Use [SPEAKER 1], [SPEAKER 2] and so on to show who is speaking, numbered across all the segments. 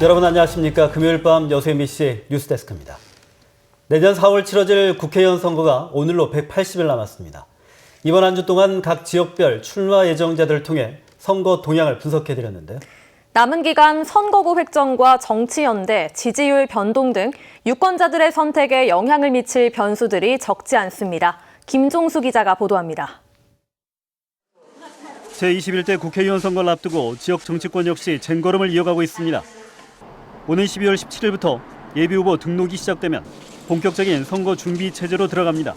[SPEAKER 1] 여러분 안녕하십니까. 금요일 밤 여수 MBC 뉴스데스크입니다. 내년 4월 치러질 국회의원 선거가 오늘로 180일 남았습니다. 이번 한 주 동안 각 지역별 출마 예정자들을 통해 선거 동향을 분석해드렸는데요.
[SPEAKER 2] 남은 기간 선거구 획정과 정치연대, 지지율 변동 등 유권자들의 선택에 영향을 미칠 변수들이 적지 않습니다. 김종수 기자가 보도합니다.
[SPEAKER 1] 제21대 국회의원 선거를 앞두고 지역 정치권 역시 쟁걸음을 이어가고 있습니다. 오는 12월 17일부터 예비후보 등록이 시작되면 본격적인 선거 준비 체제로 들어갑니다.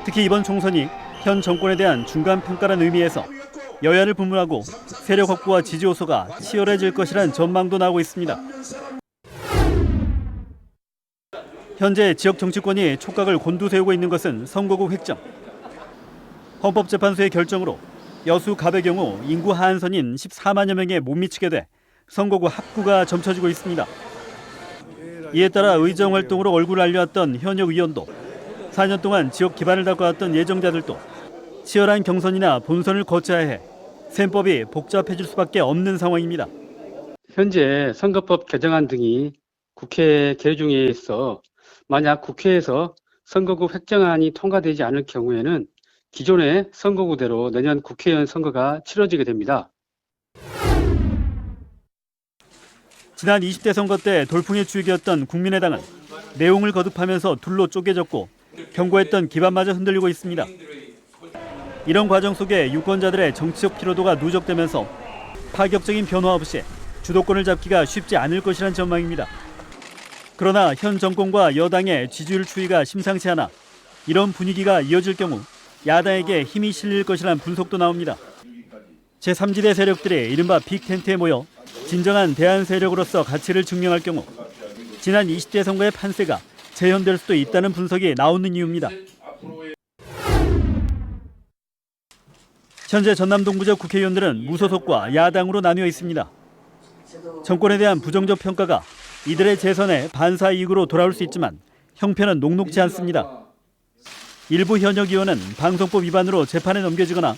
[SPEAKER 1] 특히 이번 총선이 현 정권에 대한 중간평가라는 의미에서 여야를 분분하고 세력 확보와 지지 호소가 치열해질 것이란 전망도 나오고 있습니다. 현재 지역 정치권이 촉각을 곤두세우고 있는 것은 선거구 획정. 헌법재판소의 결정으로 여수 갑의 경우 인구 하한선인 14만여 명에 못 미치게 돼 선거구 합구가 점쳐지고 있습니다. 이에 따라 의정 활동으로 얼굴을 알려왔던 현역 의원도 4년 동안 지역 기반을 닦아왔던 예정자들도 치열한 경선이나 본선을 거쳐야 해 셈법이 복잡해질 수밖에 없는 상황입니다.
[SPEAKER 3] 현재 선거법 개정안 등이 국회 계류중에 있어 만약 국회에서 선거구 획정안이 통과되지 않을 경우에는 기존의 선거구대로 내년 국회의원 선거가 치러지게 됩니다.
[SPEAKER 1] 지난 20대 선거 때 돌풍의 주역이었던 국민의당은 내용을 거듭하면서 둘로 쪼개졌고 경고했던 기반마저 흔들리고 있습니다. 이런 과정 속에 유권자들의 정치적 피로도가 누적되면서 파격적인 변화 없이 주도권을 잡기가 쉽지 않을 것이란 전망입니다. 그러나 현 정권과 여당의 지지율 추이가 심상치 않아 이런 분위기가 이어질 경우 야당에게 힘이 실릴 것이란 분석도 나옵니다. 제3지대 세력들이 이른바 빅텐트에 모여 진정한 대안 세력으로서 가치를 증명할 경우 지난 20대 선거의 판세가 재현될 수도 있다는 분석이 나오는 이유입니다. 현재 전남 동부지역 국회의원들은 무소속과 야당으로 나뉘어 있습니다. 정권에 대한 부정적 평가가 이들의 재선에 반사 이익으로 돌아올 수 있지만 형편은 녹록지 않습니다. 일부 현역 의원은 방송법 위반으로 재판에 넘겨지거나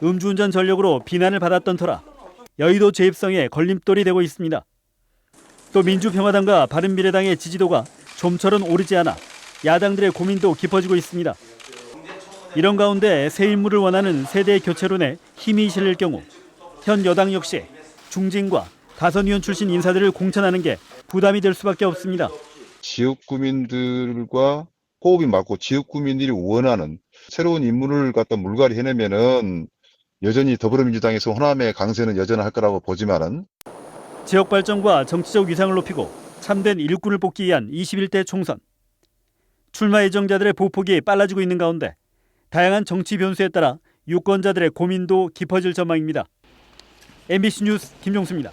[SPEAKER 1] 음주운전 전력으로 비난을 받았던 터라 여의도 재입성에 걸림돌이 되고 있습니다. 또 민주평화당과 바른미래당의 지지도가 좀처럼 오르지 않아 야당들의 고민도 깊어지고 있습니다. 이런 가운데 새 인물을 원하는 세대 교체론에 힘이 실릴 경우 현 여당 역시 중진과 다선 의원 출신 인사들을 공천하는 게 부담이 될 수밖에 없습니다.
[SPEAKER 4] 지역 구민들과 호흡이 맞고 지역 구민들이 원하는 새로운 인물을 갖다 물갈이 해내면은 여전히 더불어민주당에서 호남의 강세는 여전할 거라고 보지만은
[SPEAKER 1] 지역 발전과 정치적 위상을 높이고 참된 일꾼을 뽑기 위한 21대 총선. 출마 예정자들의 보폭이 빨라지고 있는 가운데 다양한 정치 변수에 따라 유권자들의 고민도 깊어질 전망입니다. MBC 뉴스 김종수입니다.